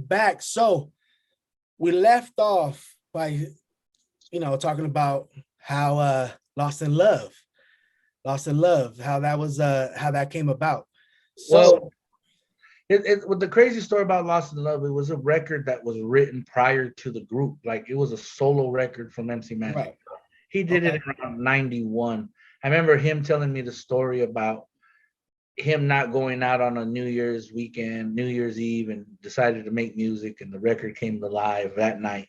back. So we left off by, talking about how Lost in Love, how that was how that came about. So with the crazy story about Lost in Love, it was a record that was written prior to the group. Like it was a solo record from MC Magic. Right. He did it around 91. I remember him telling me the story about him not going out on a New Year's weekend, New Year's Eve, and decided to make music, and the record came to live that night.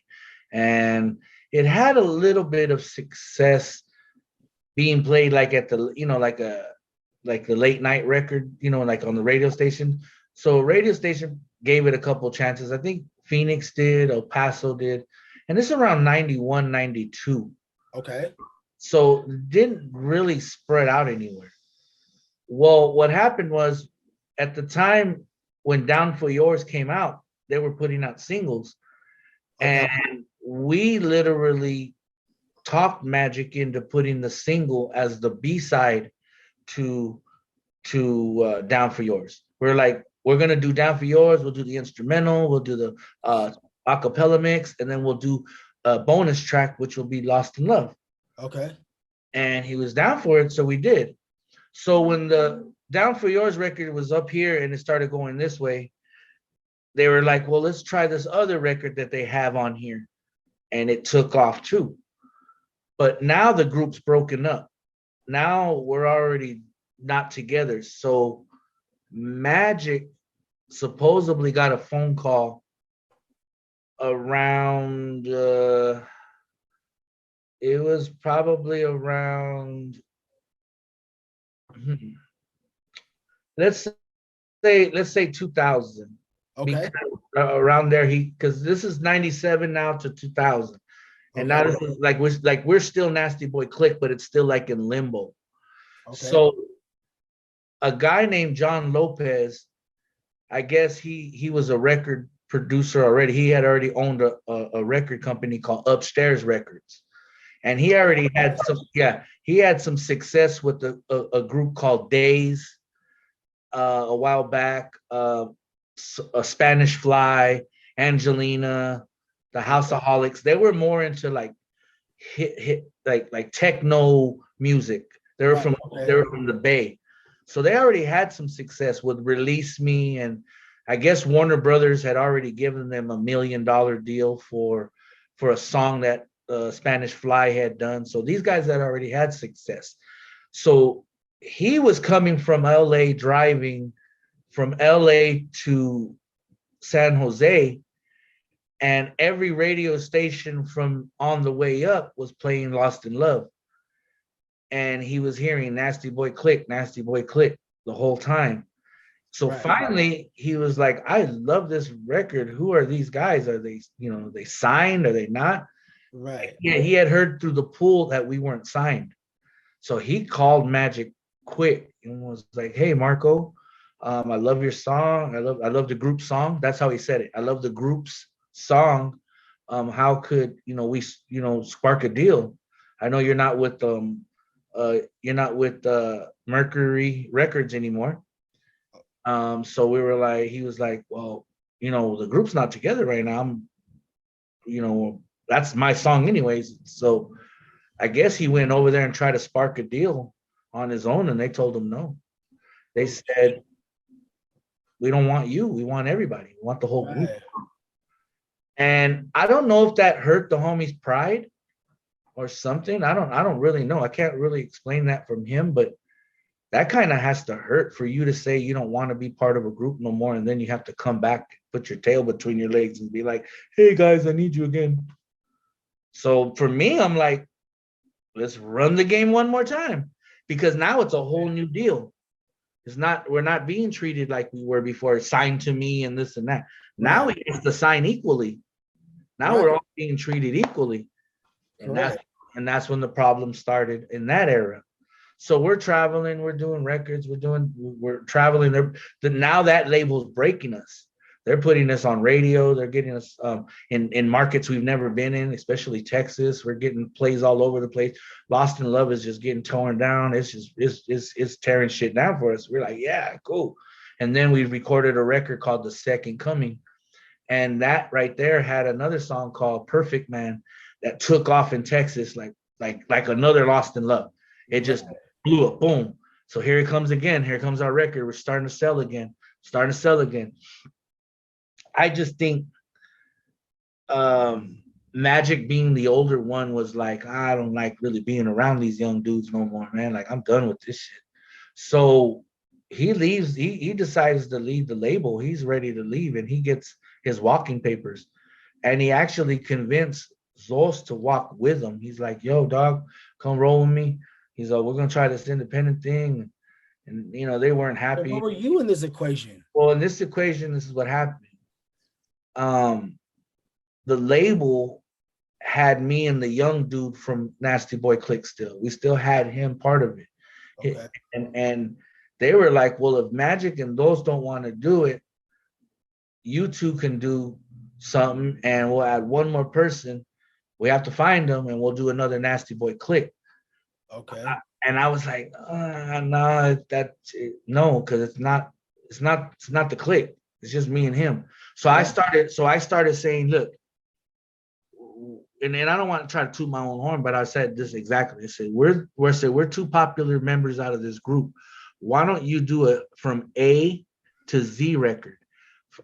And it had a little bit of success being played like at the, like the late night record, like on the radio station. So radio station gave it a couple chances. I think Phoenix did, El Paso did, and this is around 91, 92. Okay. So it didn't really spread out anywhere. Well, what happened was at the time when Down for Yours came out, they were putting out singles. Okay. And we literally talked Magic into putting the single as the B-side to Down for Yours. We're like, we're going to do Down for Yours. We'll do the instrumental. We'll do the acapella mix. And then we'll do a bonus track, which will be Lost in Love. Okay. And he was down for it. So we did. So when the Down for Yours record was up here and it started going this way, they were like, well, let's try this other record that they have on here. And it took off too. But now the group's broken up. Now we're already not together. So Magic supposedly got a phone call around, it was probably around, let's say 2000. Okay. Around there, because this is 97 now to 2000. And now this is we're still Nasty Boy Click, but it's still like in limbo. Okay. So a guy named John Lopez, I guess he was a record producer already. He had already owned a record company called Upstairs Records. And he already had some success with a group called Days a while back, a Spanish Fly, Angelina, the Houseaholics. They were more into like hit like techno music. They were from the Bay. So they already had some success with Release Me, and I guess Warner Brothers had already given them $1 million deal for a song that Spanish Fly had done. So these guys had already had success. So he was coming from LA, driving from LA to San Jose, and every radio station from on the way up was playing Lost in Love. And he was hearing Nasty Boy Click the whole time. So finally he was like, I love this record. Who are these guys? Are they, they signed? Are they not? Right. Yeah, he had heard through the pool that we weren't signed. So he called Magic quick and was like, hey, Marco, I love your song. I love the group song. That's how he said it. I love the group's song. How could, we, spark a deal? I know you're not with Mercury Records anymore. So we were like, he was like, well, the group's not together right now. That's my song anyways. So I guess he went over there and tried to spark a deal on his own, and they told him no. They said, we don't want you. We want everybody. We want the whole group. And I don't know if that hurt the homie's pride or something. I don't really know. I can't really explain that from him, but that kind of has to hurt for you to say you don't want to be part of a group no more, and then you have to come back, put your tail between your legs and be like, hey guys, I need you again. So for me, I'm like, let's run the game one more time, because now it's a whole new deal. We're not being treated like we were before, signed to me and this and that. Now we have to sign equally. Now we're all being treated equally. And that's when the problem started in that era. So we're traveling, we're doing records, we're traveling. Now that label's breaking us. They're putting us on radio. They're getting us in markets we've never been in, especially Texas. We're getting plays all over the place. Lost in Love is just getting torn down. It's tearing shit down for us. We're like, yeah, cool. And then we recorded a record called The Second Coming. And that right there had another song called Perfect Man that took off in Texas like another Lost in Love. It just blew up, boom. So here it comes again. Here comes our record. We're starting to sell again. Starting to sell again. I just think Magic being the older one was like, I don't like really being around these young dudes no more, man. Like, I'm done with this shit. So he leaves, he decides to leave the label. He's ready to leave, and he gets his walking papers. And he actually convinced Zos to walk with him. He's like, yo, dog, come roll with me. He's like, we're gonna try this independent thing. And you know, they weren't happy. What were you in this equation? Well, in this equation, this is what happened. The label had me and the young dude from Nasty Boy Click still. We still had him part of it. Okay. And they were like, well, if Magic and those don't want to do it, you two can do something, and we'll add one more person. We have to find them, and we'll do another Nasty Boy Click. Okay. And I was like, no, no, because it's not the click. It's just me and him. So I started saying, look, and then I don't want to try to toot my own horn, but I said this exactly. I said, we're two popular members out of this group. Why don't you do a from A to Z record?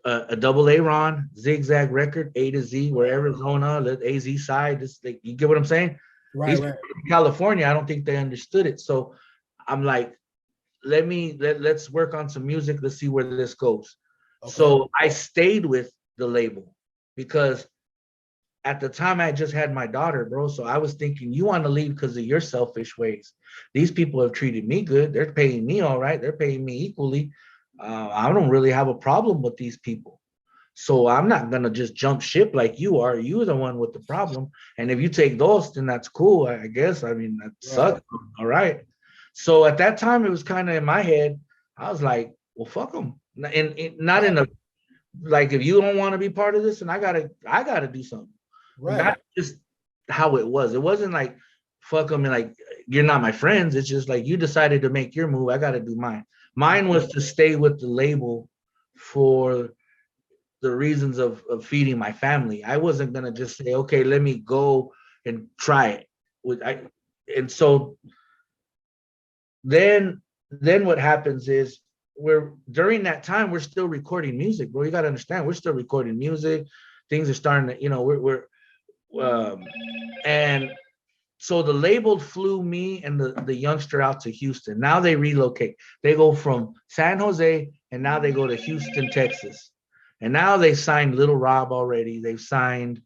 A double A Ron, Zig Zag record, A to Z, where Arizona, the AZ side, this, like, you get what I'm saying? Right. In California, I don't think they understood it. So I'm like, let's work on some music. Let's see where this goes. Okay. So I stayed with the label because at the time I just had my daughter, bro. So I was thinking, you want to leave because of your selfish ways. These people have treated me good. They're paying me all right. They're paying me equally. I don't really have a problem with these people. So I'm not going to just jump ship like you are. You're the one with the problem. And if you take those, then that's cool, I guess. I mean, that sucks. All right. So at that time, it was kind of in my head. I was like, well, fuck them. And not in a, like, if you don't want to be part of this, and I gotta do something. Right. Not just how it was. It wasn't like, fuck them and like, you're not my friends. It's just like, you decided to make your move. I got to do mine. Mine was to stay with the label for the reasons of feeding my family. I wasn't going to just say, okay, let me go and try it. And so then what happens is during that time, we're still recording music, bro. You got to understand, we're still recording music. Things are starting to, you know, and so the label flew me and the youngster out to Houston. Now they relocate. They go from San Jose and now they go to Houston, Texas. And now they signed Little Rob already. They've signed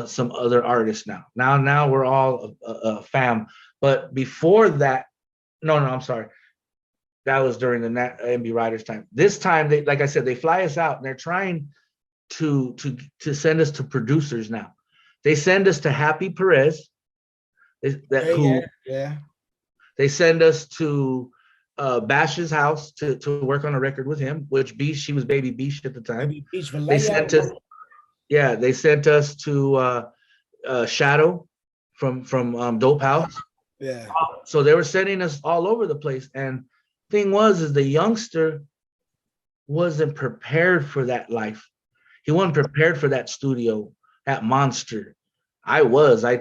some other artists now. Now we're all a fam. But before that, no, I'm sorry. That was during the MB Riders time. This time, they, like I said, they fly us out and they're trying to send us to producers now. They send us to Happy Perez. They send us to Bash's house to work on a record with him, which she was Baby Beach at the time. They sent us to Shadow from Dope House. Yeah. So they were sending us all over the place. And thing is the youngster wasn't prepared for that life. He wasn't prepared for that studio, that monster. I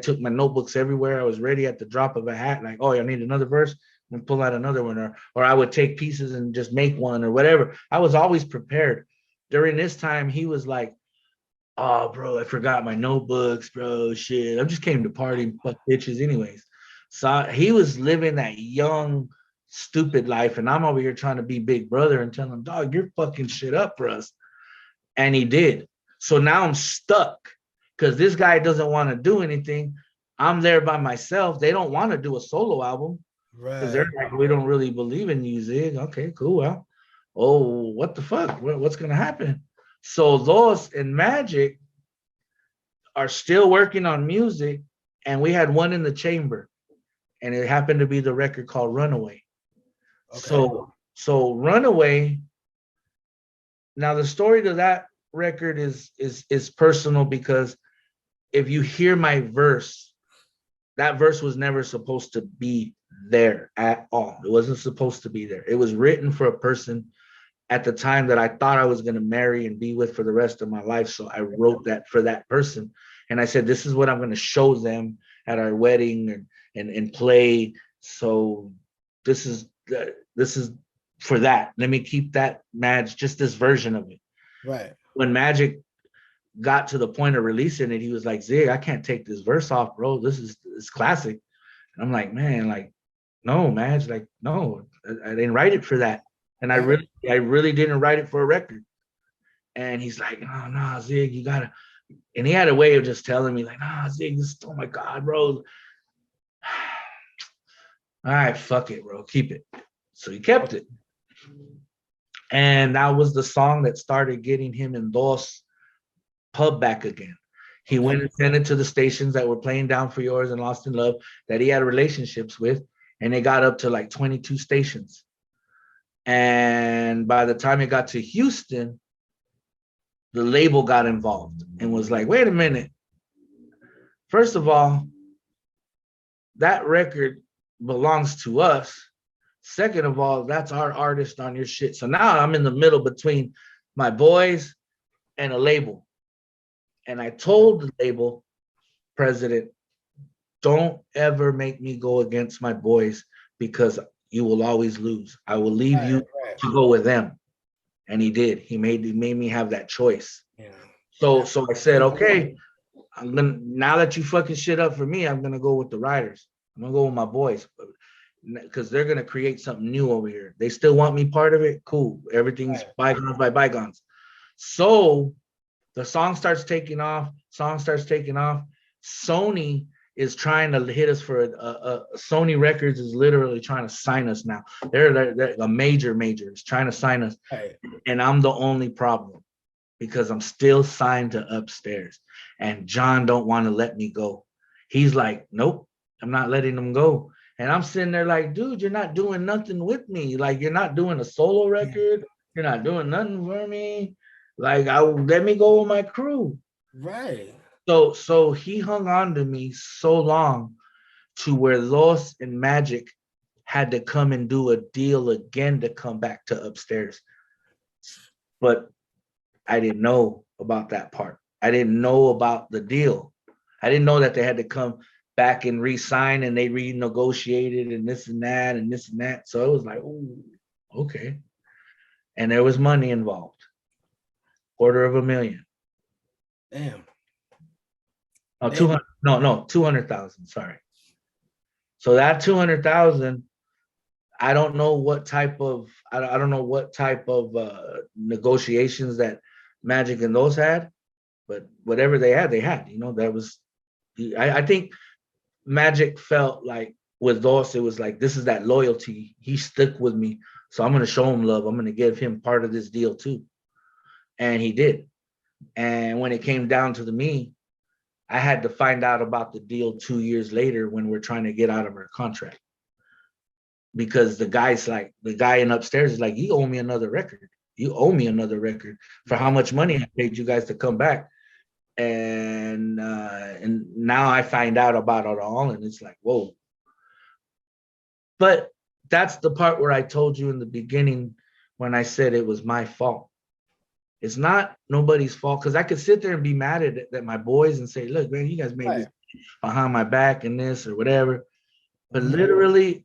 took my notebooks everywhere. I was ready at the drop of a hat. Like, oh, I need another verse, and pull out another one. Or I would take pieces and just make one or whatever. I was always prepared. During this time, he was like, oh, bro, I forgot my notebooks, bro. Shit. I just came to party and fuck bitches anyways. So he was living that young, stupid life. And I'm over here trying to be big brother and tell him, dog, you're fucking shit up for us. And he did. So now I'm stuck. Because this guy doesn't want to do anything. I'm there by myself. They don't want to do a solo album. Right. Because they're like, we don't really believe in you, Zig. Okay, cool. Well, what the fuck? What's going to happen? So those and Magic are still working on music. And we had one in the chamber. And it happened to be the record called Runaway. Okay. So Runaway. Now the story to that record is personal because if you hear my verse, that verse was never supposed to be there at all. It wasn't supposed to be there. It was written for a person at the time that I thought I was going to marry and be with for the rest of my life. So I wrote that for that person. And I said, this is what I'm going to show them at our wedding and play. So this is for that. Let me keep that just this version of it. Right. When Magic got to the point of releasing it, he was like, Zig, I can't take this verse off, bro. This is classic. And I'm like, man, like, no, Madge, like, no, I didn't write it for that. And I really didn't write it for a record. And he's like, oh, no, Zig, you gotta. And he had a way of just telling me, like, nah, Zig, oh my God, bro. All right, fuck it, bro, keep it. So he kept it. And that was the song that started getting him endorsed pub back again. He went and sent it to the stations that were playing Down for Yours and Lost in Love that he had relationships with, and they got up to like 22 stations. And by the time it got to Houston, the label got involved and was like, wait a minute. First of all, that record belongs to us. Second of all, that's our artist on your shit. So now I'm in the middle between my boys and a label. And I told the label president, don't ever make me go against my boys because you will always lose. I will leave you to go with them. And he did. He made me have that choice. Yeah. So I said, okay, now that you fucking shit up for me, I'm gonna go with the writers. I'm gonna go with my boys because they're gonna create something new over here. They still want me part of it. Cool. Everything's bygones by bygones. So the song starts taking off. Sony is trying to hit us for Sony Records is literally trying to sign us now. They're a major is trying to sign us. Right. And I'm the only problem because I'm still signed to Upstairs. And John don't want to let me go. He's like, nope, I'm not letting him go. And I'm sitting there like, dude, you're not doing nothing with me. Like, you're not doing a solo record. You're not doing nothing for me. Like, let me go with my crew. Right. So he hung on to me so long to where Los and Magic had to come and do a deal again to come back to Upstairs. But I didn't know about that part. I didn't know about the deal. I didn't know that they had to come back and re-sign and they renegotiated and this and that and this and that. So it was like, ooh, okay. And there was money involved. $250,000. Damn. Oh, 200, no, 200,000. Sorry. So that 200,000, I don't know what type of negotiations that Magic and those had, but whatever they had, you know, that was, I think Magic felt like with those, it was like, this is that loyalty. He stuck with me. So I'm going to show him love. I'm going to give him part of this deal too. And he did. And when it came down to me, I had to find out about the deal 2 years later when we're trying to get out of our contract. Because the guy in Upstairs is like, you owe me another record. You owe me another record for how much money I paid you guys to come back. And now I find out about it all, and it's like, whoa. But that's the part where I told you in the beginning when I said it was my fault. It's not nobody's fault, because I could sit there and be mad at my boys and say, look, man, you guys made this behind my back and this or whatever. But literally,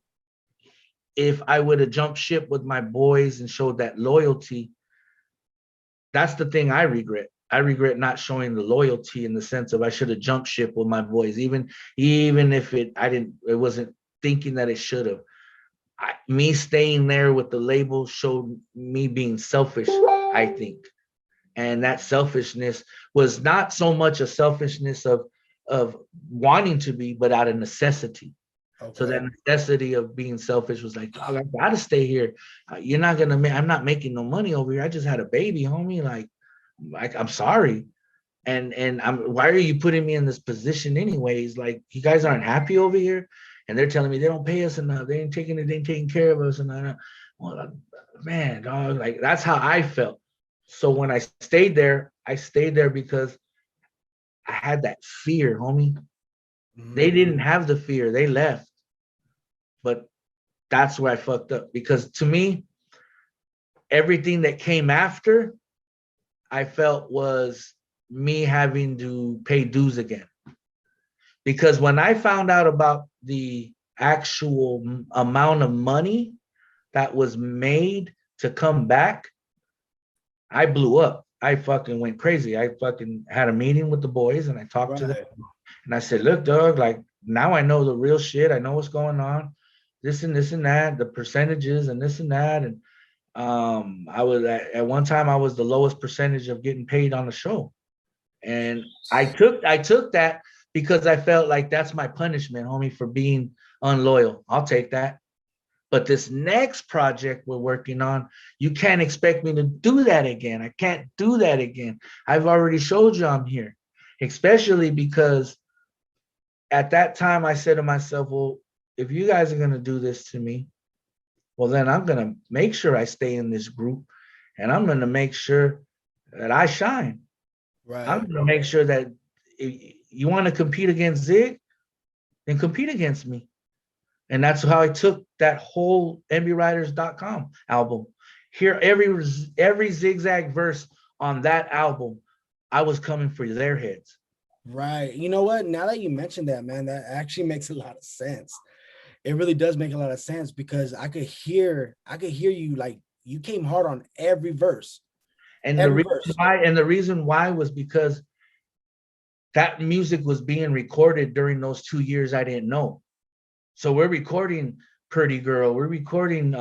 if I would have jumped ship with my boys and showed that loyalty, that's the thing I regret. I regret not showing the loyalty in the sense of I should have jumped ship with my boys, even if it wasn't thinking that it should have. Me staying there with the label showed me being selfish, I think. And that selfishness was not so much a selfishness of wanting to be, but out of necessity. Okay. So that necessity of being selfish was like, I gotta stay here. You're not gonna I'm not making no money over here. I just had a baby, homie. Like I'm sorry. And why are you putting me in this position anyways? Like, you guys aren't happy over here? And they're telling me they don't pay us enough. They ain't taking care of us. And well, man, dog, like that's how I felt. So when I stayed there because I had that fear, homie. Mm-hmm. They didn't have the fear. They left. But that's where I fucked up. Because to me, everything that came after, I felt was me having to pay dues again. Because when I found out about the actual amount of money that was made to come back, I blew up. I fucking went crazy. I fucking had a meeting with the boys and I talked to them. And I said, look, dog, like now I know the real shit. I know what's going on. This and this and that, the percentages and this and that. And I was at one time I was the lowest percentage of getting paid on the show. And I took that because I felt like that's my punishment, homie, for being unloyal. I'll take that. But this next project we're working on, you can't expect me to do that again. I can't do that again. I've already showed you I'm here, especially because at that time I said to myself, well, if you guys are going to do this to me, well, then I'm going to make sure I stay in this group and I'm going to make sure that I shine. Right. I'm going to make sure that if you want to compete against Zig, then compete against me. And that's how I took that whole MBWriters.com album. Here, every Zig Zag verse on that album, I was coming for their heads. Right. You know what? Now that you mentioned that, man, that actually makes a lot of sense. It really does make a lot of sense because I could hear you, like you came hard on every verse. And the reason why was because that music was being recorded during those 2 years I didn't know. So we're recording Pretty Girl. We're recording,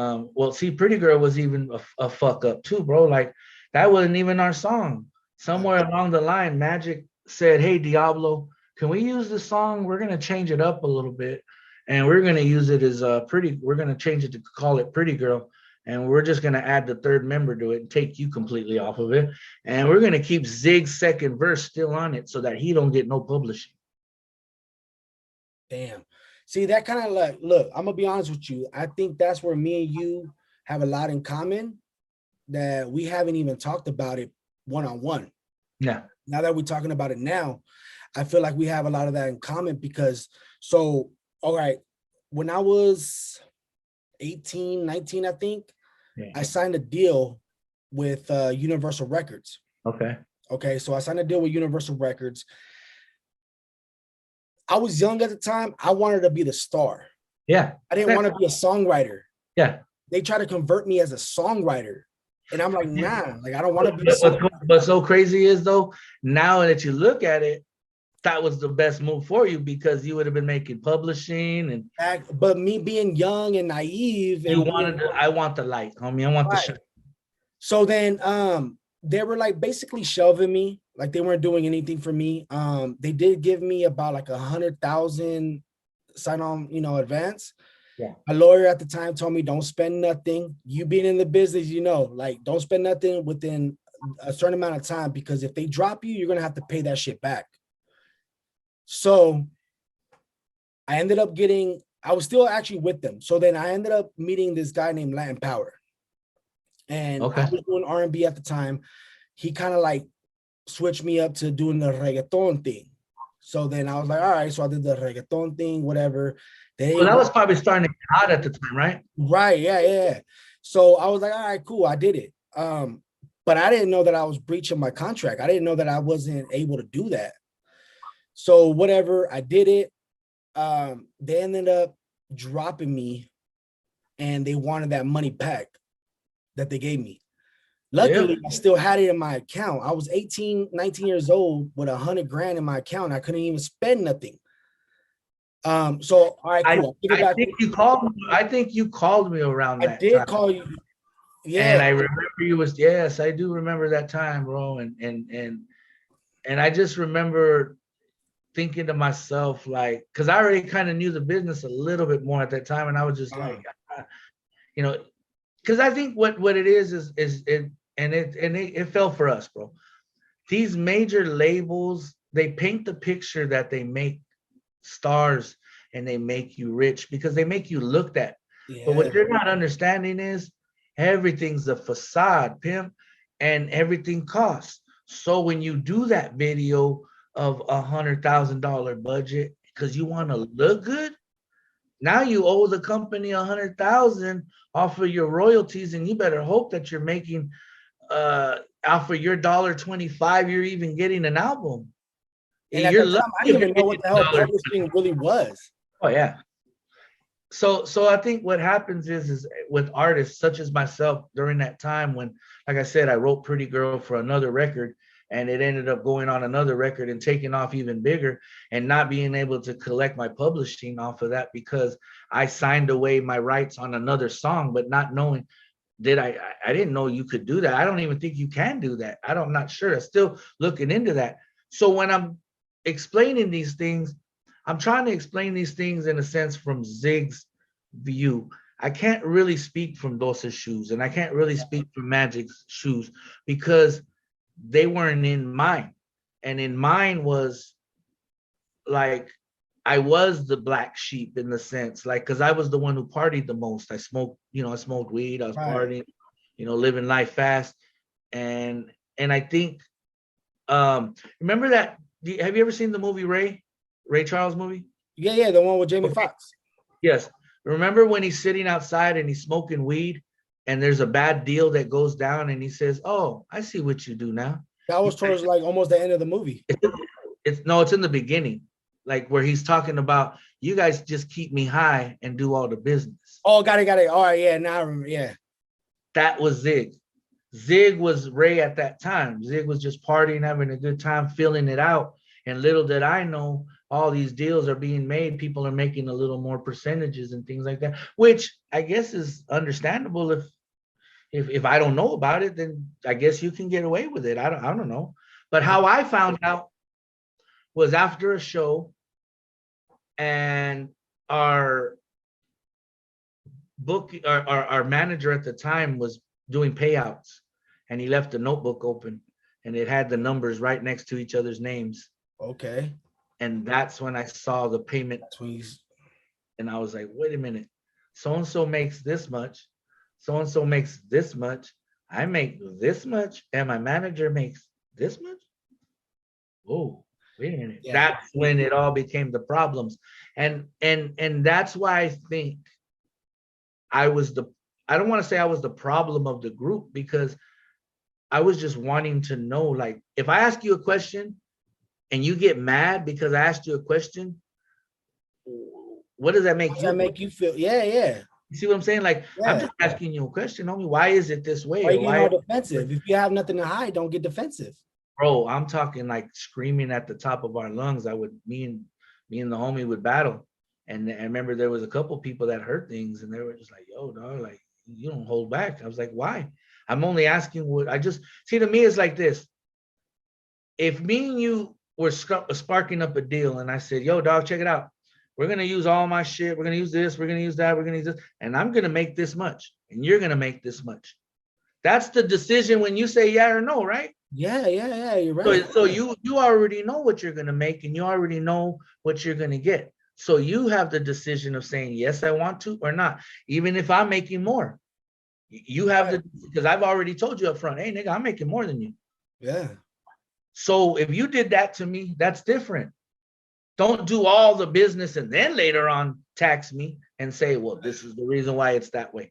Pretty Girl was even a fuck up too, bro. Like that wasn't even our song. Somewhere along the line, Magic said, hey, Diablo, can we use this song? We're going to change it up a little bit. And we're going to use it as we're going to change it to call it Pretty Girl. And we're just going to add the third member to it and take you completely off of it. And we're going to keep Zig's second verse still on it so that he don't get no publishing. Damn. See, that kind of like, look, I'm going to be honest with you. I think that's where me and you have a lot in common that we haven't even talked about it one-on-one. Yeah. Now that we're talking about it now, I feel like we have a lot of that in common because, so, all right, when I was 18, 19, I think, I signed a deal with Universal Records. Okay, so I signed a deal with Universal Records. I was young at the time. I wanted to be the star. Yeah. I didn't want to be a songwriter. Yeah. They tried to convert me as a songwriter. And I'm like, nah, like I don't want to be a songwriter. But so crazy is though, now that you look at it, that was the best move for you because you would have been making publishing and but me being young and naive. I want the light, homie. I want the shit. So then they were like basically shelving me. Like they weren't doing anything for me. They did give me about like 100,000 sign on, advance. Yeah. My lawyer at the time told me, don't spend nothing. You being in the business, like don't spend nothing within a certain amount of time because if they drop you, you're going to have to pay that shit back. So I ended up I was still actually with them. So then I ended up meeting this guy named Latin Power. And I was doing R&B at the time. He kind of like switched me up to doing the reggaeton thing. So then I was like, all right, so I did the reggaeton thing, whatever. Well, that was probably starting to get hot at the time, right? Right, yeah. So I was like, all right, cool, I did it. But I didn't know that I was breaching my contract. I didn't know that I wasn't able to do that. So whatever, I did it. They ended up dropping me and they wanted that money back that they gave me. Luckily, I still had it in my account. I was 18, 19 years old with $100,000 in my account. I couldn't even spend nothing. So all right, cool. I think you called me around that. I did time. Call you. Yeah. And I remember yes, I do remember that time, bro. And I just remember thinking to myself, like, because I already kind of knew the business a little bit more at that time. And I was just like, because I think what it is it fell for us, bro. These major labels, they paint the picture that they make stars and they make you rich because they make you look at. Yeah. But what you're not understanding is everything's a facade, pimp, and everything costs. So when you do that video of $100,000 budget because you want to look good, Now you owe the company 100,000 off of your royalties, and you better hope that you're making off of your $1.25, you're even getting an album. And at You're the time, I lucky if didn't you're even know what getting the hell $1. publishing really was. Oh yeah. So I think what happens is with artists such as myself during that time when, like I said, I wrote Pretty Girl for another record, and it ended up going on another record and taking off even bigger, and not being able to collect my publishing off of that because I signed away my rights on another song, but not knowing I didn't know you could do that. I don't even think you can do that. I'm not sure. I'm still looking into that. So when I'm explaining these things, I'm trying to explain these things in a sense from Zig's view. I can't really speak from Dosa's shoes, and I can't really speak from Magic's shoes because they weren't in mine. And in mine was like I was the black sheep in the sense, like, because I was the one who partied the most. I smoked weed, I was partying, living life fast. And I think remember that have you ever seen the movie Ray Charles movie? Yeah, the one with Jamie Foxx. Yes. Remember when he's sitting outside and he's smoking weed and there's a bad deal that goes down and he says, "Oh, I see what you do now." That was towards like almost the end of the movie. It's in the beginning, like where he's talking about, you guys just keep me high and do all the business. Oh, got it. All right, yeah, now I remember. Yeah. That was Zig. Zig was Ray at that time. Zig was just partying, having a good time, feeling it out. And little did I know, all these deals are being made. People are making a little more percentages and things like that, which I guess is understandable. If I don't know about it, then I guess you can get away with it. I don't know. But how I found out was after a show, and our our manager at the time was doing payouts, and he left the notebook open, and it had the numbers right next to each other's names. Okay. And that's when I saw the payment. And I was like, wait a minute, so-and-so makes this much, so-and-so makes this much, I make this much, and my manager makes this much. Oh, wait a minute. Yeah. That's when it all became the problems. And that's why I think I don't want to say I was the problem of the group, because I was just wanting to know, like, if I ask you a question and you get mad because I asked you a question, what does that make you? Does that make you feel? Yeah. You see what I'm saying? Like, I'm just asking you a question, homie. Why is it this way? Why you getting all defensive? If you have nothing to hide, don't get defensive. Bro, I'm talking like screaming at the top of our lungs. Me and the homie would battle. And I remember there was a couple people that heard things, and they were just like, yo, dog, like, you don't hold back. I was like, why? I'm only asking what I just see. To me, it's like this. If me and you were sparking up a deal and I said, yo, dog, check it out. We're going to use all my shit. We're going to use this. We're going to use that. We're going to use this. And I'm going to make this much. And you're going to make this much. That's the decision when you say yeah or no, right? Yeah. You're right. So you already know what you're going to make, and you already know what you're going to get. So you have the decision of saying, yes, I want to, or not. Even if I'm making more, you have because I've already told you up front, hey, nigga, I'm making more than you. Yeah. So if you did that to me, that's different. Don't do all the business and then later on tax me and say, well, this is the reason why it's that way.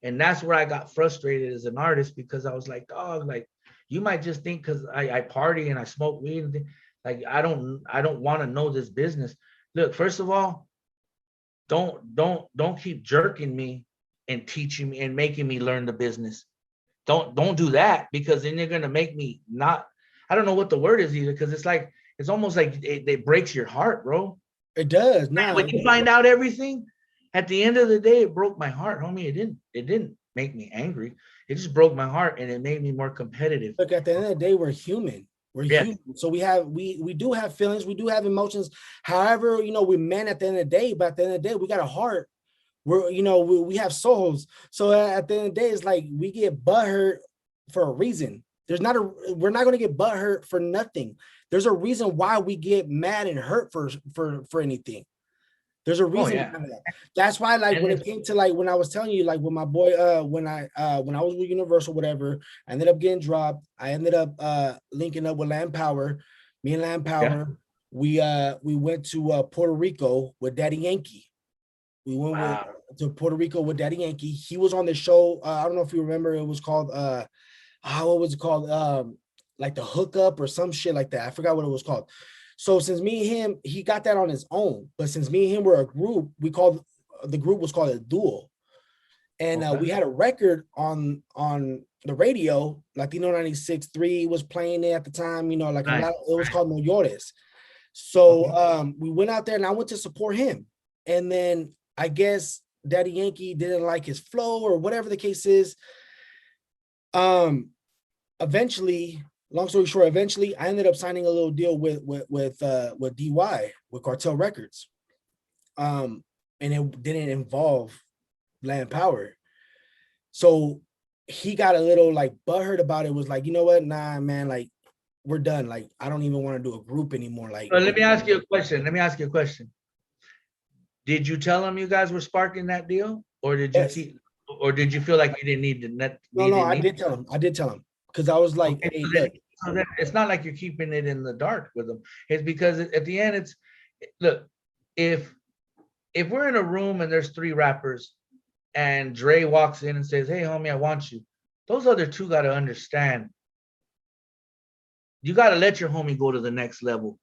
And that's where I got frustrated as an artist, because I was like, dog, like, you might just think because I party and I smoke weed and like, I don't want to know this business. Look, first of all, don't keep jerking me and teaching me and making me learn the business. Don't do that, because then you're gonna make me not. I don't know what the word is either, because it's almost like it breaks your heart, bro. It does. Nah, when you find out everything, at the end of the day, it broke my heart, homie. It didn't make me angry. It just broke my heart, and it made me more competitive. Look, at the end of the day, we're human. We're human. So we do have feelings, we do have emotions. However, we're men at the end of the day, but at the end of the day, we got a heart. We have souls. So at the end of the day, it's like we get butthurt for a reason. We're not going to get butthurt for nothing. There's a reason why we get mad and hurt for anything. There's a reason behind that. That's why, like, when it came to, like, when I was telling you, like, with my boy, when I was with Universal, whatever, I ended up getting dropped. I ended up linking up with Land Power. Me and Land Power, we went to Puerto Rico with Daddy Yankee. We went Wow. to Puerto Rico with Daddy Yankee. He was on the show. I don't know if you remember. It was called what was it called? Like the hookup or some shit like that. I forgot what it was called. So since me and him, he got that on his own. But since me and him were a group, the group was called a duo. And Okay. we had a record on the radio. Latino 96.3 was playing it at the time. You know, like Nice. it was called No Llores. So we went out there and I went to support him. And then I guess Daddy Yankee didn't like his flow or whatever the case is. Eventually, long story short, eventually I ended up signing a little deal with DY, with Cartel Records. And it didn't involve Land Power. So he got a little like butthurt about it, was like, you know what? Nah, man, like we're done. Like, I don't even want to do a group anymore. Like, Let me ask you a question. Did you tell him you guys were sparking that deal, or did you yes. or did you feel like you didn't need to net? No, I did tell him because I was like, Okay, hey, look. So then it's not like you're keeping it in the dark with them. It's because at the end, look, if we're in a room and there's 3 rappers and Dre walks in and says, hey, homie, I want you. Those other 2 got to understand. You got to let your homie go to the next level.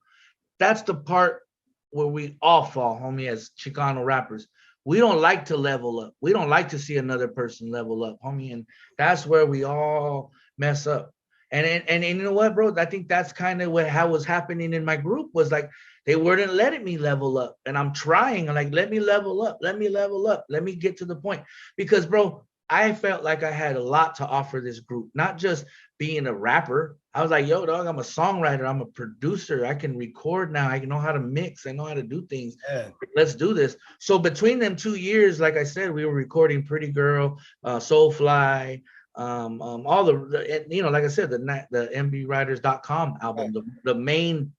That's the part where we all fall, homie, as Chicano rappers. We don't like to level up. We don't like to see another person level up, homie. And that's where we all mess up. And you know what, bro? I think that's kind of how was happening in my group, was like they weren't letting me level up. And I'm trying, like, let me level up. Let me get to the point. Because, bro, I felt like I had a lot to offer this group, not just being a rapper. I was like, yo, dog, I'm a songwriter. I'm a producer. I can record now. I know how to mix. I know how to do things. Yeah. Let's do this. So between them 2 years, like I said, we were recording Pretty Girl, Soulfly, all the you know, like I said, the mbwriters.com album, the main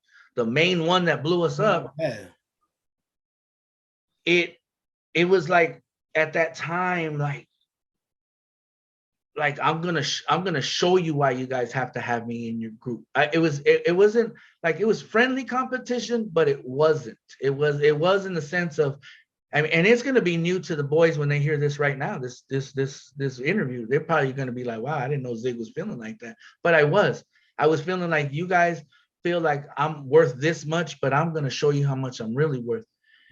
one that blew us up. Yeah. It was like at that time, like I'm gonna show you why you guys have to have me in your group. It wasn't like it was friendly competition, but it wasn't. It was in the sense of, I mean, and it's gonna be new to the boys when they hear this right now. This interview, they're probably gonna be like, "Wow, I didn't know Zig was feeling like that." But I was feeling like you guys feel like I'm worth this much, but I'm gonna show you how much I'm really worth.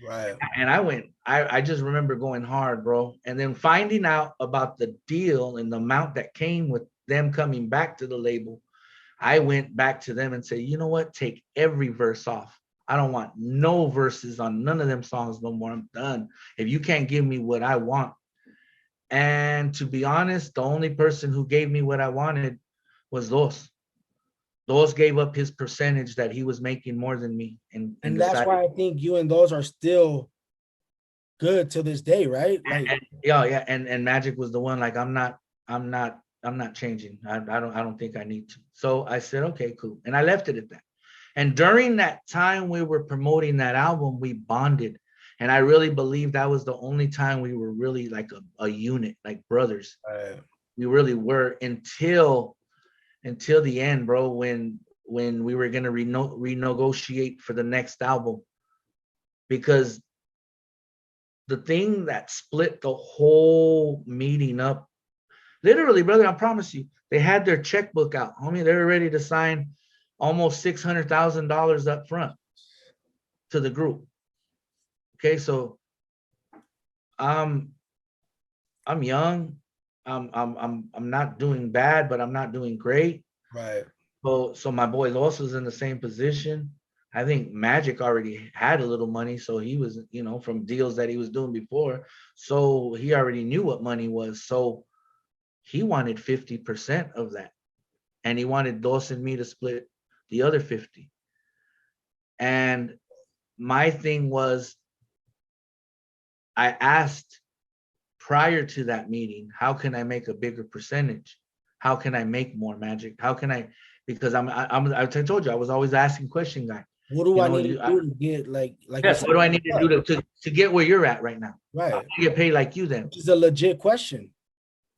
Right. And I just remember going hard, bro. And then finding out about the deal and the amount that came with them coming back to the label, I went back to them and said, you know what? Take every verse off. I don't want no verses on none of them songs no more. I'm done. If you can't give me what I want. And to be honest, the only person who gave me what I wanted was Dos. Dos gave up his percentage that he was making more than me. And that's why I think you and those are still good to this day, right? Like, yeah. And Magic was the one, like, I'm not changing. I don't think I need to. So I said, okay, cool. And I left it at that. And during that time we were promoting that album, we bonded. And I really believe that was the only time we were really like a unit, like brothers. We really were until the end, bro, when we were gonna renegotiate for the next album. Because the thing that split the whole meeting up, literally, brother, I promise you, they had their checkbook out, homie. They were ready to sign almost $600,000 up front to the group. Okay, so I'm young. I'm not doing bad, but I'm not doing great. right. So my boy Los was in the same position. I think Magic already had a little money, so he was, you know, from deals that he was doing before. So he already knew what money was. So he wanted 50% of that. And he wanted Dos and me to split the other 50. And my thing was, I asked prior to that meeting, how can I make a bigger percentage? How can I make more, Magic? How can I, because I told you, I was always asking question guy. What do I need to do to get like yes, what do I need to do to get where you're at right now? Right. How do you get paid like you then? Which is a legit question.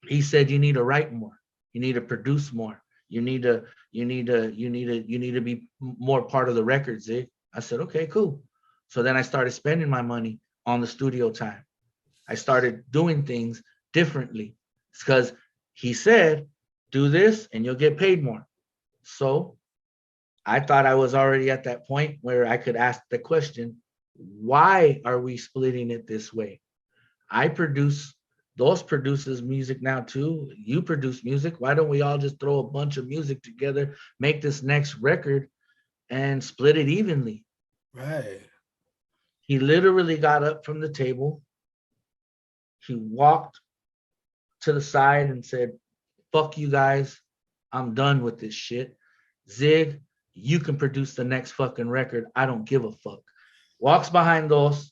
He said you need to write more. You need to produce more. You need to be more part of the record, Zig. I said, okay, cool. So then I started spending my money on the studio time. I started doing things differently. It's because he said, do this and you'll get paid more. So I thought I was already at that point where I could ask the question, why are we splitting it this way? I produce, Dos produces music now too. You produce music. Why don't we all just throw a bunch of music together, make this next record and split it evenly? Right. He literally got up from the table. He walked to the side and said, fuck you guys. I'm done with this shit. Zig, you can produce the next fucking record. I don't give a fuck. Walks behind Dos,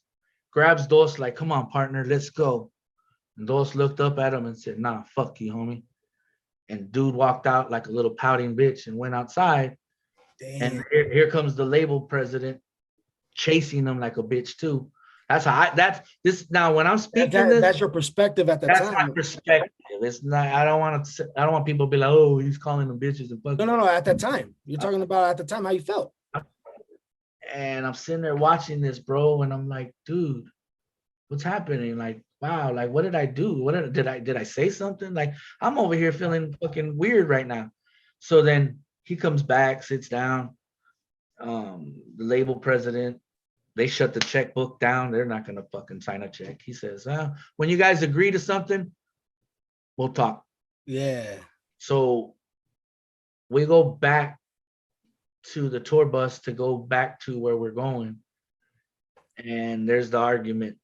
grabs Dos like, come on, partner, let's go. And Dos looked up at him and said, nah, fuck you, homie. And dude walked out like a little pouting bitch and went outside. Damn. And here comes the label president chasing him like a bitch too. That's how that's this now when I'm speaking That's your perspective at the that's time. my perspective. It's not, I don't want people to be like, oh, he's calling them bitches and fucking. No, at that time. You're talking about at the time how you felt. And I'm sitting there watching this, bro, and I'm like, dude, what's happening? Like, wow, like what did I do? Did I say something? Like, I'm over here feeling fucking weird right now. So then he comes back, sits down. The label president, they shut the checkbook down. They're not gonna fucking sign a check. He says, when you guys agree to something, we'll talk. Yeah. So we go back to the tour bus to go back to where we're going. And there's the argument.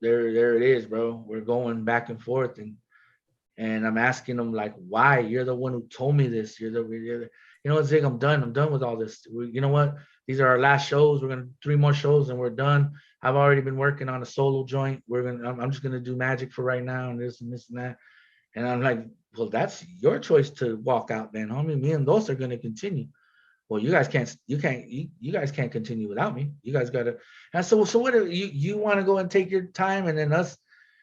There it is, bro. We're going back and forth. And I'm asking him, like, why? You're the one who told me this. You're the you know what, Zig, I'm done with all this. You know what? These are our last shows. We're gonna do 3 more shows and we're done. I've already been working on a solo joint. I'm just gonna do magic for right now and this and that. And I'm like, well, that's your choice to walk out then, homie. Me and Dos are gonna continue. Well, you guys can't continue without me. You guys gotta. And so what do you want to go and take your time and then us?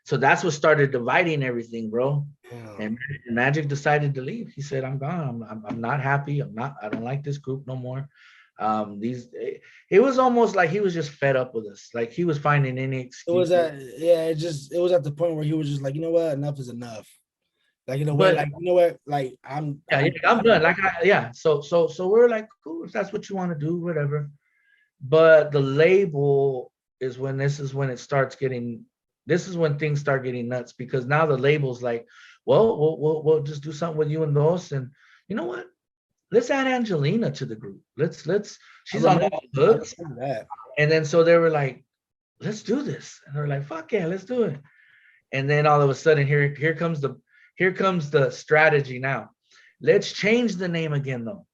So that's what started dividing everything, bro. Yeah. And Magic decided to leave. He said, I'm gone. I'm not happy. I don't like this group no more. It was almost like he was just fed up with us. Like he was finding any excuse. It was at the point where he was just like, you know what, enough is enough. Like in a way, like, you know what, like I'm done. Like So we're like, cool, if that's what you want to do, whatever. But the label is when this is when things start getting nuts, because now the label's like, well, we'll just do something with you and Dos, and you know what? Let's add Angelina to the group. She's on the hooks. And then so they were like, let's do this. And they're like, fuck yeah, let's do it. And then all of a sudden, here comes the strategy now. Let's change the name again though.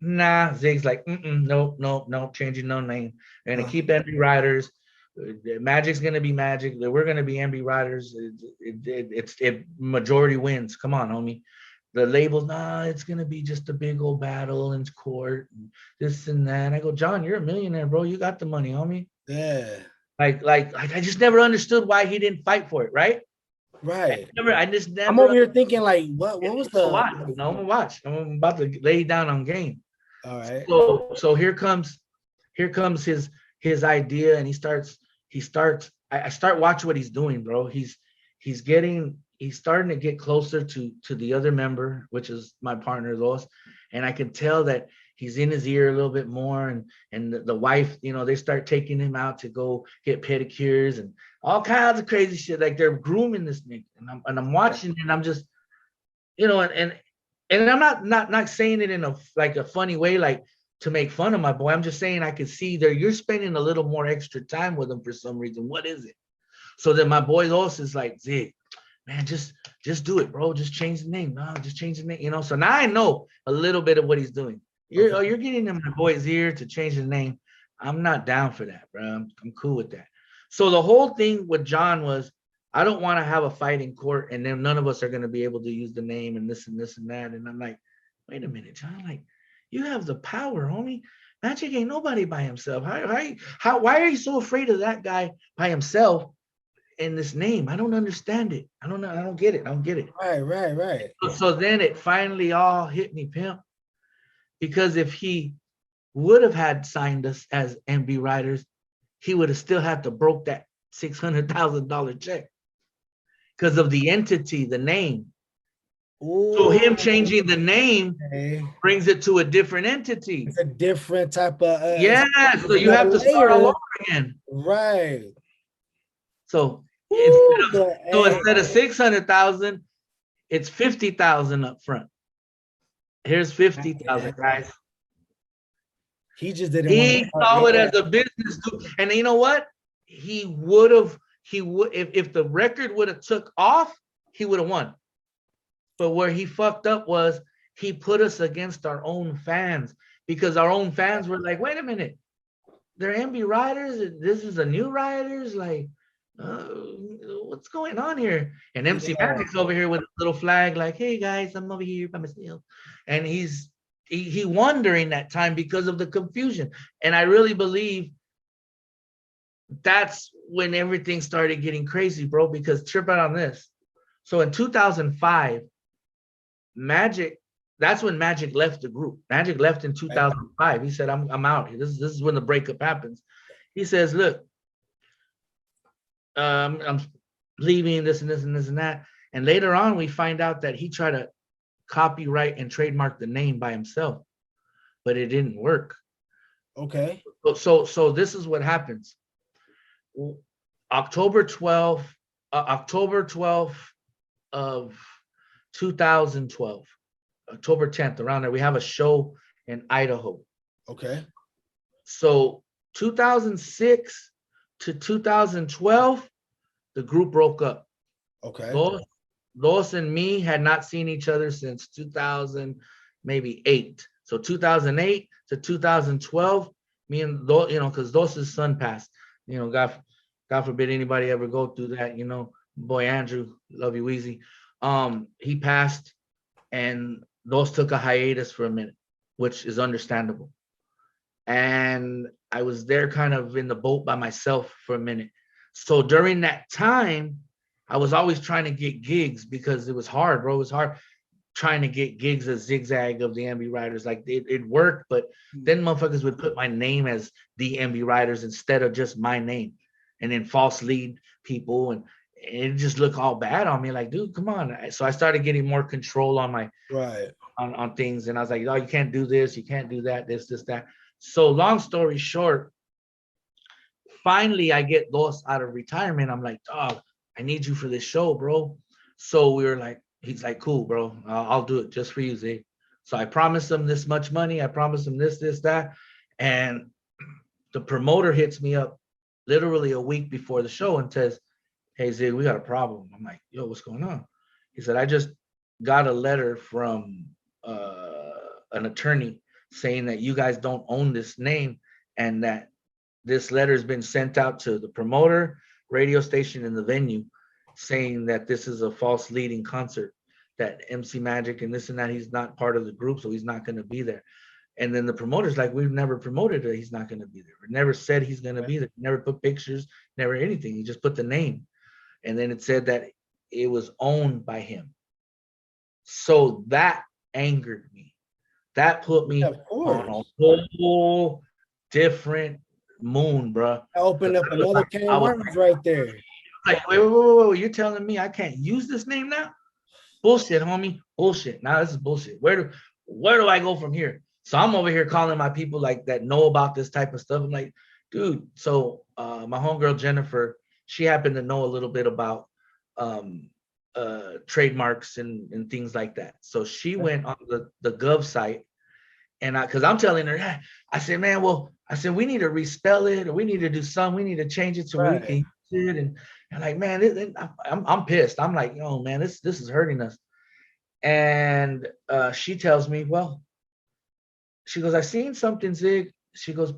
Nah, Zig's like, nope, changing no name. We're gonna keep MB Riders. Magic's gonna be Magic. We're gonna be MB Riders. It majority wins. Come on, homie. The labels, nah, it's gonna be just a big old battle in court, and this and that. And I go, John, you're a millionaire, bro. You got the money, homie. Yeah. Like I just never understood why he didn't fight for it, right? Right. I just never. I'm over here thinking like, what was the? Watch. No, I'm gonna watch. I'm about to lay down on game. All right. So here comes his idea, and he starts. I start watching what he's doing, bro. He's starting to get closer to the other member, which is my partner, Los, and I can tell that he's in his ear a little bit more, and the wife, they start taking him out to go get pedicures and all kinds of crazy shit. Like they're grooming this nigga, and I'm watching, and I'm just, and I'm not saying it in a funny way, like to make fun of my boy. I'm just saying I could see there you're spending a little more extra time with him for some reason. What is it? So then my boy Los is like, Zig, man, just do it, bro. Just change the name. No, just change the name. So now I know a little bit of what he's doing. You're getting in my boy's ear to change the name. I'm not down for that, bro. I'm cool with that. So the whole thing with John was, I don't want to have a fight in court, and then none of us are going to be able to use the name and this and this and that. And I'm like, wait a minute, John. Like, you have the power, homie. Magic ain't nobody by himself. Why are you so afraid of that guy by himself in this name? I don't understand it. I don't know. I don't get it. Right. So then it finally all hit me, pimp. Because if he would have had signed us as MB Riders, he would have still had to broke that $600,000 check because of the entity, the name. Ooh, So him changing the name okay. brings it to a different entity. It's a different type of Yeah, so you have to start all over again. Right. So Ooh, instead of 600,000, it's 50,000 up front. Here's 50,000, guys. He just didn't want He saw it as a business, and you know what? He would if the record would have took off, he would have won. But where he fucked up was he put us against our own fans, because our own fans were like, wait a minute, they're MB riders. This is a new riders. Like, what's going on here? And MC Magic's over here with a little flag, like, hey guys, I'm over here by myself. And he won during that time because of the confusion. And I really believe that's when everything started getting crazy, bro, because trip out on this. So in 2005, Magic, that's when Magic left the group. Magic left in 2005. He said, I'm out. This is when the breakup happens. He says, look, I'm leaving, this and this and this and that. And later on, we find out that he tried to copyright and trademark the name by himself, but it didn't work. Okay. So this is what happens. October 12th of 2012, October 10th, around there, we have a show in Idaho. Okay. So 2006 to 2012, the group broke up. Okay. Los and me had not seen each other since 2000, maybe 8. So 2008 to 2012, me and Dos, because Dos's son passed. God forbid anybody ever go through that. Boy Andrew, love you, Weezy. He passed, and Dos took a hiatus for a minute, which is understandable. And I was there kind of in the boat by myself for a minute. So during that time, I was always trying to get gigs because it was hard, bro. It was hard trying to get gigs as Zig Zag of the MB Riders. Like it worked, but then motherfuckers would put my name as the MB Riders instead of just my name, and then false lead people, and it just looked all bad on me. Like, dude, come on. So I started getting more control on my on things, and I was like, oh, you can't do this, you can't do that, this, that. So long story short, finally I get Dos out of retirement. I'm like, dog, I need you for this show, bro. So we were like, he's like, cool, bro. I'll do it just for you, Zig. So I promised him this much money. I promised him this, that. And the promoter hits me up literally a week before the show and says, hey, Zig, we got a problem. I'm like, yo, what's going on? He said, I just got a letter from an attorney saying that you guys don't own this name, and that this letter has been sent out to the promoter, radio station, and the venue, saying that this is a false leading concert, that MC Magic and this and that, he's not part of the group, so he's not going to be there. And then the promoter's like, we've never promoted it, he's not going to be there. We never said he's going to be there. Never put pictures, never anything. He just put the name. And then it said that it was owned by him. So that angered me. That put me on a whole different moon, bro. I opened up another can of worms right there. Like, wait, you're telling me I can't use this name now? Bullshit, homie. Bullshit. Now this is bullshit. Where do I go from here? So I'm over here calling my people like that know about this type of stuff. I'm like, dude. So my homegirl Jennifer, she happened to know a little bit about trademarks and things like that. So she went on the Gov site, and because I'm telling her, I said, man, we need to respell it, or we need to do something. We need to change it so we can use it. And like, man, I'm pissed. I'm like, oh man, this is hurting us. And she tells me, well, she goes, I seen something, Zig. She goes,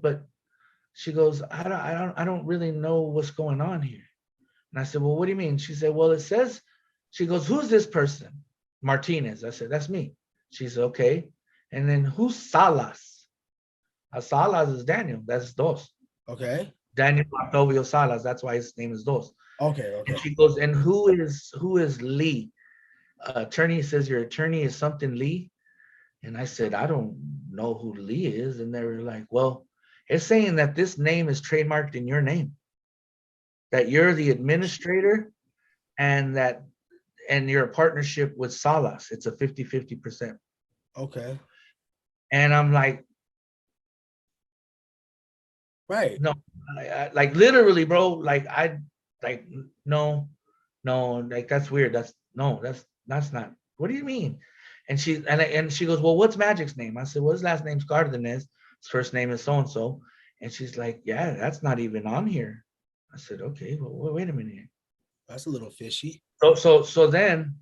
I don't really know what's going on here. And I said, well, what do you mean? She said, well, it says, she goes, who's this person? Martinez. I said, that's me. She said, okay. And then who's Salas? Salas is Daniel. That's Dos. Okay. Daniel Octavio Salas. That's why his name is Dos. Okay. And she goes, and who is Lee? Attorney says your attorney is something Lee. And I said, I don't know who Lee is. And they were like, well, it's saying that this name is trademarked in your name. that you're the administrator and you're a partnership with Salas. It's a 50-50%. Okay. And I'm like, Right. no, like literally, bro, like no, like that's weird. That's not. What do you mean? And she goes, well, what's Magic's name? I said, well, his last name's Cardenas. His first name is so and so. And she's like, yeah, that's not even on here. I said, okay, well, wait a minute. That's a little fishy. So then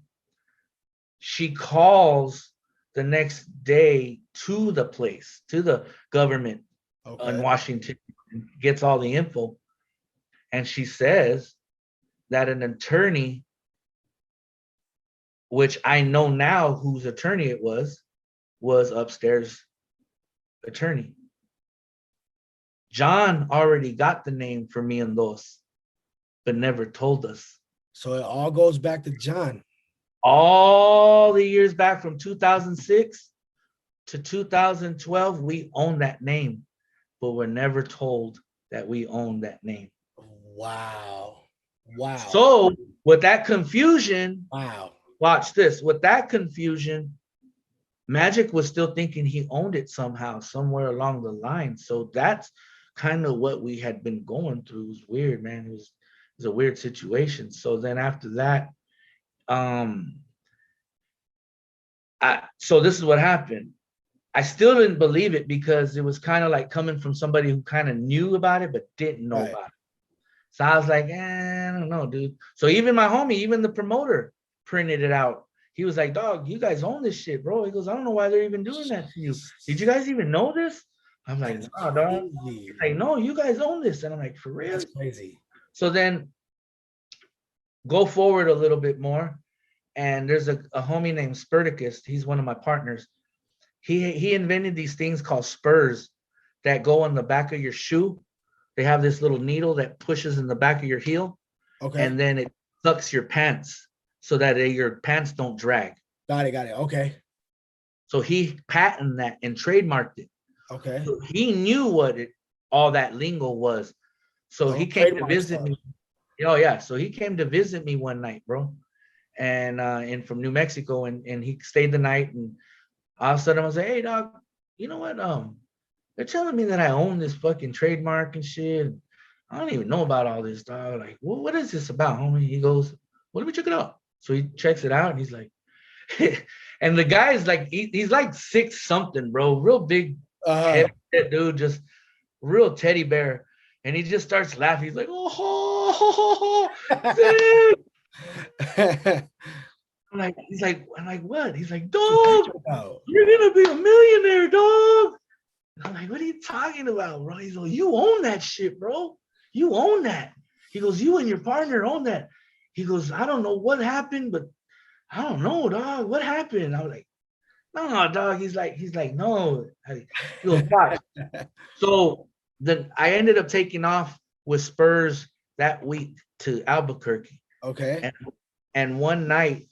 she calls the next day to the place, to the government in Washington, and gets all the info. And she says that an attorney, which I know now whose attorney it was upstairs attorney. John already got the name for me and Dos, but never told us. So it all goes back to John. All the years back from 2006 to 2012, we own that name, but we're never told that we own that name. Wow. So with that confusion, wow. Watch this. With that confusion, Magic was still thinking he owned it somehow, somewhere along the line. So that's kind of what we had been going through. It was weird, man. It was a weird situation. So then after that, so this is what happened. I still didn't believe it because it was kind of like coming from somebody who kind of knew about it but didn't know about it. So I was like, I don't know, dude. So even my homie, even the promoter, printed it out. He was like, dog, you guys own this shit, bro. He goes, I don't know why they're even doing that to you. Did you guys even know this? I'm like, no, dog. He's like, no, you guys own this. And I'm like, for real? That's crazy. So then go forward a little bit more. And there's a homie named Sperticus. He's one of my partners. He invented these things called spurs that go on the back of your shoe. They have this little needle that pushes in the back of your heel. Okay. And then it sucks your pants so that your pants don't drag. Got it. Okay. So he patented that and trademarked it. Okay. So he knew what all that lingo was. So he came to visit me. Oh yeah. So he came to visit me one night, bro. And from New Mexico, and he stayed the night, and all of a sudden I was like, hey dog, you know what? They're telling me that I own this fucking trademark and shit. I don't even know about all this, dog. Like, what is this about, homie? He goes, well, let me check it out. So he checks it out and he's like, and the guy is like, he's like 6 something, bro. Real big heavy dude, just real teddy bear. And he just starts laughing. He's like, oh, I'm like, what? He's like, dog, you're gonna be a millionaire, dog. And I'm like, what are you talking about, bro? He's like, you own that shit, bro. You own that. He goes, you and your partner own that. He goes, I don't know what happened, but I don't know, dog. What happened? I was like, no, dog. He's like, no. He goes, watch. So then I ended up taking off with Spurs that week to Albuquerque. Okay. And one night,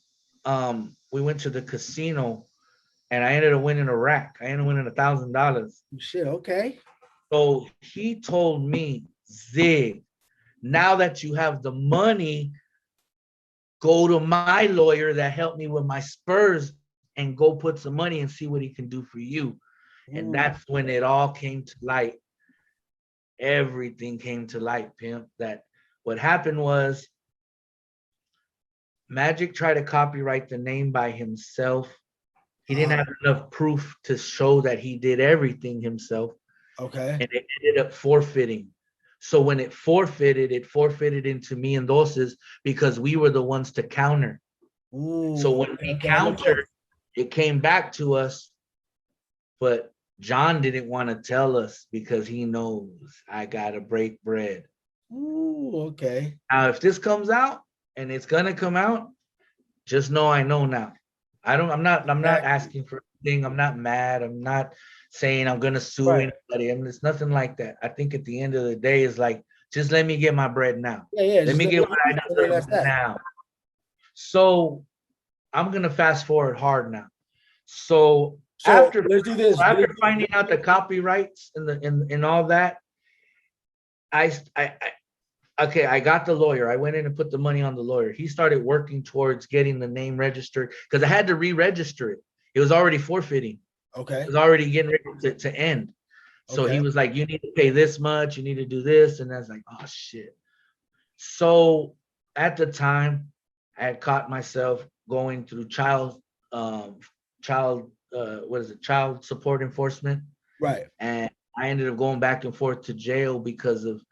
we went to the casino, and I ended up winning a rack. I ended up winning $1,000. Shit. Okay. So he told me, Zig, now that you have the money, go to my lawyer that helped me with my Spurs and go put some money and see what he can do for you. And that's when it all came to light. Everything came to light, pimp. That what happened was Magic tried to copyright the name by himself. He didn't have enough proof to show that he did everything himself. Okay. And it ended up forfeiting. So when it forfeited into me and Dos's because we were the ones to counter. So when we countered, it came back to us, but John didn't want to tell us because he knows I gotta break bread. Okay. Now, if this comes out, and it's gonna come out, just know I know now. I'm not asking for anything. I'm not mad. I'm not saying I'm gonna sue anybody. I mean, it's nothing like that. I think at the end of the day, it's like, just let me get my bread now. Yeah. Let me get what I deserve now. So I'm gonna fast forward hard now. So after let's do this. After finding out the copyrights and all that, I okay, I got the lawyer. I went in and put the money on the lawyer. He started working towards getting the name registered because I had to re-register it. It was already forfeiting. Okay. It was already getting ready to end. So he Okay. was like, you need to pay this much, you need to do this. And I was like, oh shit. So at the time, I had caught myself going through um, what is it, child support enforcement. Right. And I ended up going back and forth to jail because of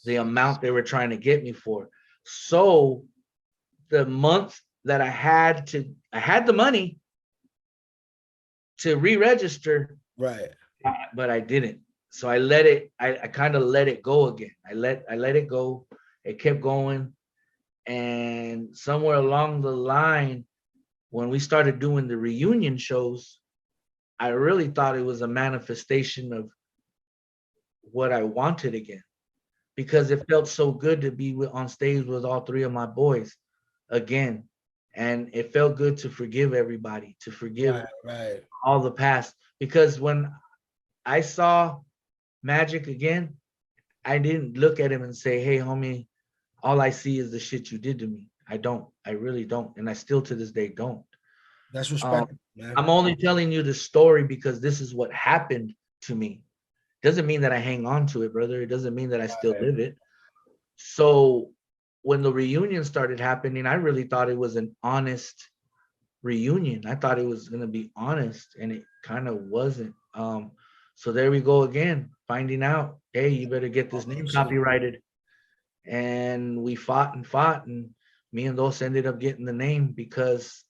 the amount they were trying to get me for. So the month that I had the money to re-register, Right. but I didn't. So I let it, I kind of let it go again. I let it go. It kept going. And somewhere along the line, when we started doing the reunion shows, I really thought it was a manifestation of what I wanted again, because it felt so good to be on stage with all three of my boys again. And it felt good to forgive everybody, to forgive Right. Right. all the past. Because when I saw Magic again, I didn't look at him and say, hey, homie, all I see is the shit you did to me. I don't. I really don't. And I still to this day don't. That's Um, respectable, man. I'm only telling you the story because this is what happened to me. Doesn't mean that I hang on to it, brother. It doesn't mean that I still Right. live it. So when the reunion started happening, I really thought it was an honest reunion. I thought it was going to be honest, and it kind of wasn't. So there we go again, finding out, hey, you better get this name copyrighted. And we fought and fought, and me and Dos ended up getting the name because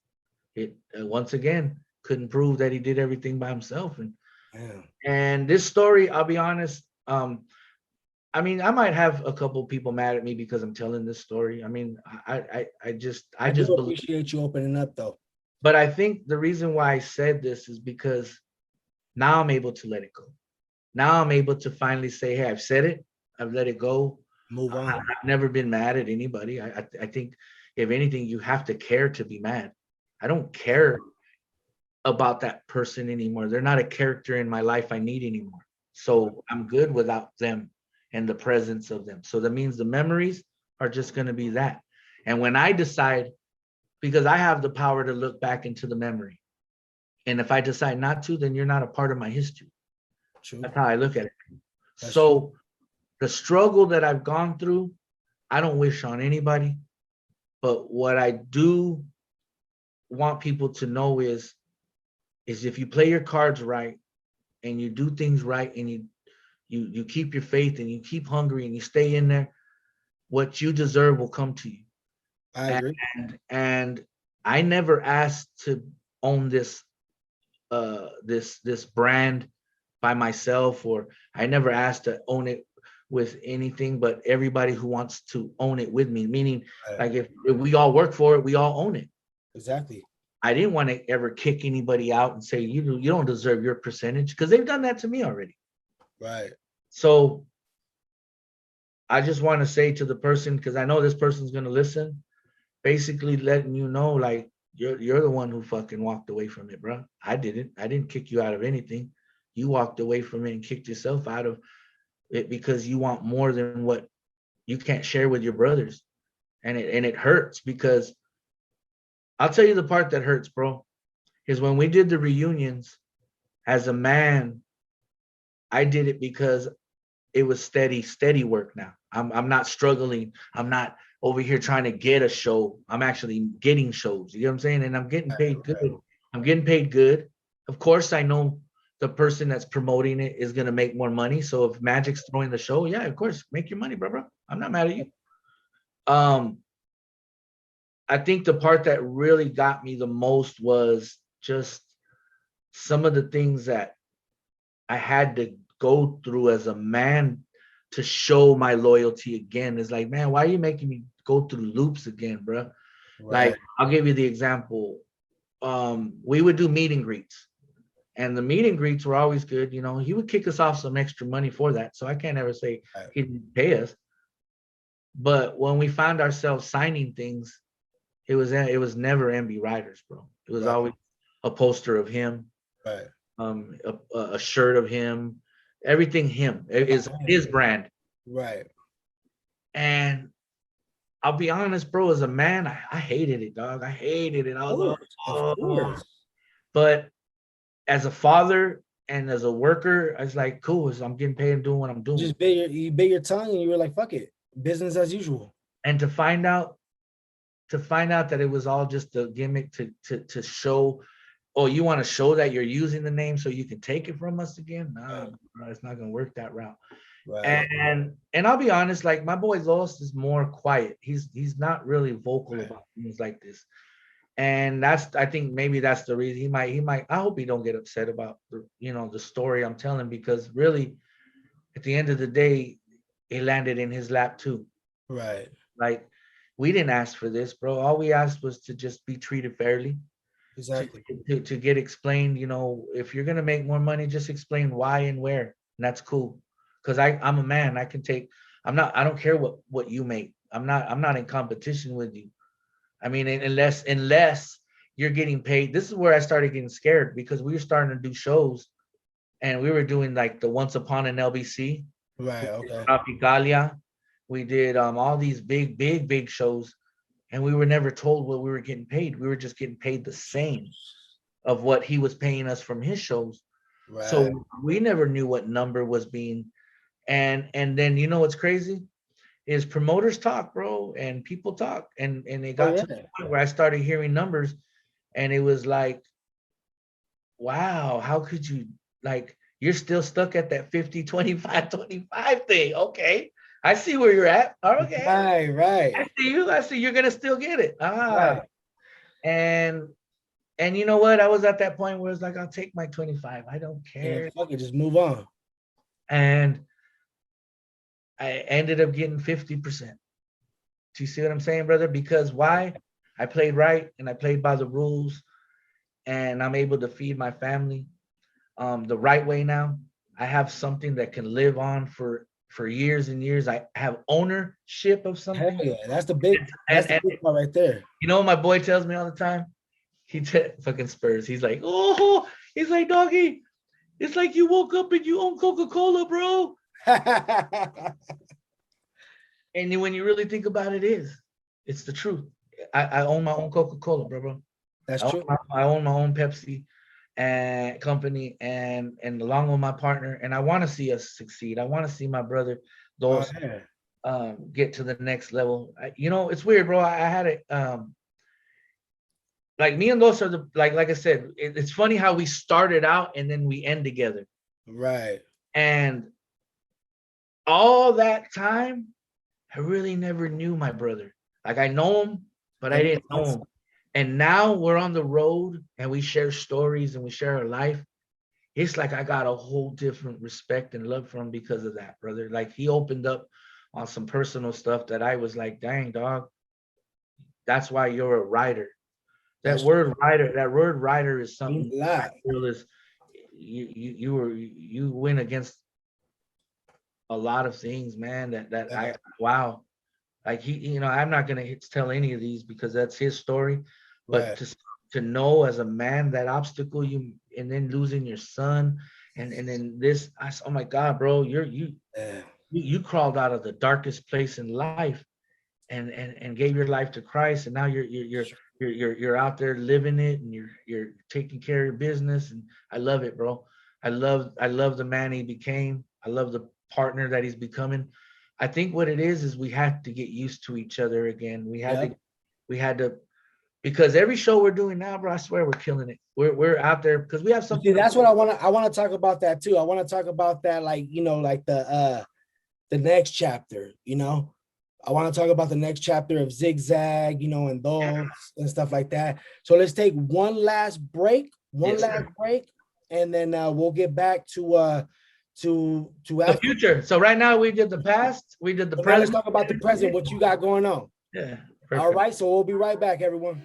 it once again couldn't prove that he did everything by himself. Yeah. And this story, I'll be honest, I mean, I might have a couple people mad at me because I'm telling this story. I mean, I I just do believe. appreciate you opening up, though. But I think the reason why I said this is because now I'm able to let it go. Now I'm able to finally say, hey, I've said it, I've let it go. Move on. I've never been mad at anybody. I think if anything, you have to care to be mad. I don't care about that person anymore. They're not a character in my life I need anymore. So I'm good without them and the presence of them. So that means the memories are just going to be that. And when I decide, because I have the power to look back into the memory, and if I decide not to, then you're not a part of my history. True. That's how I look at it. That's So true. the struggle that I've gone through, I don't wish on anybody. But what I do want people to know is if you play your cards right and you do things right and you keep your faith and you keep hungry and you stay in there, what you deserve will come to you. I agree. And I never asked to own this brand by myself, or I never asked to own it with anything but everybody who wants to own it with me. Meaning, like if we all work for it, we all own it. Exactly. I didn't want to ever kick anybody out and say you don't deserve your percentage, because they've done that to me already. Right. So I just want to say to the person, because I know this person's gonna listen, basically letting you know, like you're the one who fucking walked away from it, bro. I didn't kick you out of anything. You walked away from it and kicked yourself out of it because you want more than what you can't share with your brothers. And it hurts, because I'll tell you the part that hurts, bro, is when we did the reunions. As a man, I did it because it was steady work now. I'm not struggling. I'm not over here trying to get a show. I'm actually getting shows. You know what I'm saying? And I'm getting paid good. I'm getting paid good. Of course, I know the person that's promoting it is gonna make more money. So if Magic's throwing the show, yeah, of course, make your money, bro. I'm not mad at you. Um, I think the part that really got me the most was just some of the things that I had to go through as a man to show my loyalty again. Is like, man, why are you making me go through loops again, bro? Right. Like, I'll give you the example. We would do meet and greets, and the meet and greets were always good. You know, he would kick us off some extra money for that, so I can't ever say he didn't pay us. But when we found ourselves signing things, it was never MB Riders, bro. It was Right. always a poster of him, Right. a shirt of him, everything him. It is his brand. Right. And I'll be honest, bro, as a man, I hated it, dog. I hated it. I was like, Of course. but as a father and as a worker, I was like, cool, I'm getting paid and doing what I'm doing. Just you bit your tongue and you were like, fuck it, business as usual. And to find out that it was all just a gimmick to show, oh, you want to show that you're using the name so you can take it from us again? Nah, bro, it's not gonna work that route. Right. And I'll be honest, like my boy Los is more quiet. He's not really vocal about things like this. And I think maybe that's the reason he might, I hope he don't get upset about the story I'm telling, because really at the end of the day, it landed in his lap too. Right. Like, we didn't ask for this, bro. All we asked was to just be treated fairly. Exactly. To get explained, if you're gonna make more money, just explain why and where. And that's cool. Because I'm a man. I don't care what you make. I'm not in competition with you. I mean, unless you're getting paid. This is where I started getting scared, because we were starting to do shows and we were doing like the Once Upon an LBC. Right. Okay. Tropicalia. We did all these big shows, and we were never told what we were getting paid. We were just getting paid the same of what he was paying us from his shows. Right. So we never knew what number was being. And then what's crazy is promoters talk, bro, and people talk, and it got to the point where I started hearing numbers, and it was like, wow, how could you, like, you're still stuck at that 50, 25, 25 thing. Okay, I see where you're at. Okay, right. I see you're gonna still get it. Right. And you know what? I was at that point where it's like, I'll take my 25. I don't care. Yeah, fuck it, just move on. And I ended up getting 50%. Do you see what I'm saying, brother? Because why? I played right and I played by the rules, and I'm able to feed my family the right way now. I have something that can live on for years and years. I have ownership of something. Hell yeah, that's the big part right there. You know what my boy tells me all the time? He fucking Spurs. He's like, oh, he's like, doggy, it's like you woke up and you own Coca-Cola, bro. And when you really think about it, it's the truth. I own my own Coca-Cola, bro. That's true. I own my own Pepsi and company, and along with my partner, and I want to see us succeed. I want to see my brother Dos get to the next level. It's weird, bro. I had it like me and Dos are the like I said, it's funny how we started out and then we end together. Right. And all that time, I really never knew my brother. Like, I know him, but I didn't know him. And now we're on the road and we share stories and we share our life. It's like I got a whole different respect and love for him because of that, brother. Like, he opened up on some personal stuff that I was like, dang, dog, that's why you're a writer. That word writer is something I feel is you win against a lot of things, man, that wow. Like, I'm not gonna tell any of these because that's his story, but to know as a man that obstacle and then losing your son and then this, oh my God, bro, you crawled out of the darkest place in life and gave your life to Christ, and now you're out there living it, and you're taking care of your business, and I love it, bro. I love the man he became. I love the partner that he's becoming. I think what it is we had to get used to each other again. We had to, because every show we're doing now, bro, I swear we're killing it. We're out there because we have something. See, that's what I want to talk about that too. I want to talk about that, like, like the next chapter, I want to talk about the next chapter of Zig Zag, and those and stuff like that. So let's take one last break, and then we'll get back to the future. So right now we did the past, we did the present. Let's talk about the present, what you got going on. Yeah. Perfect. All right, so we'll be right back, everyone.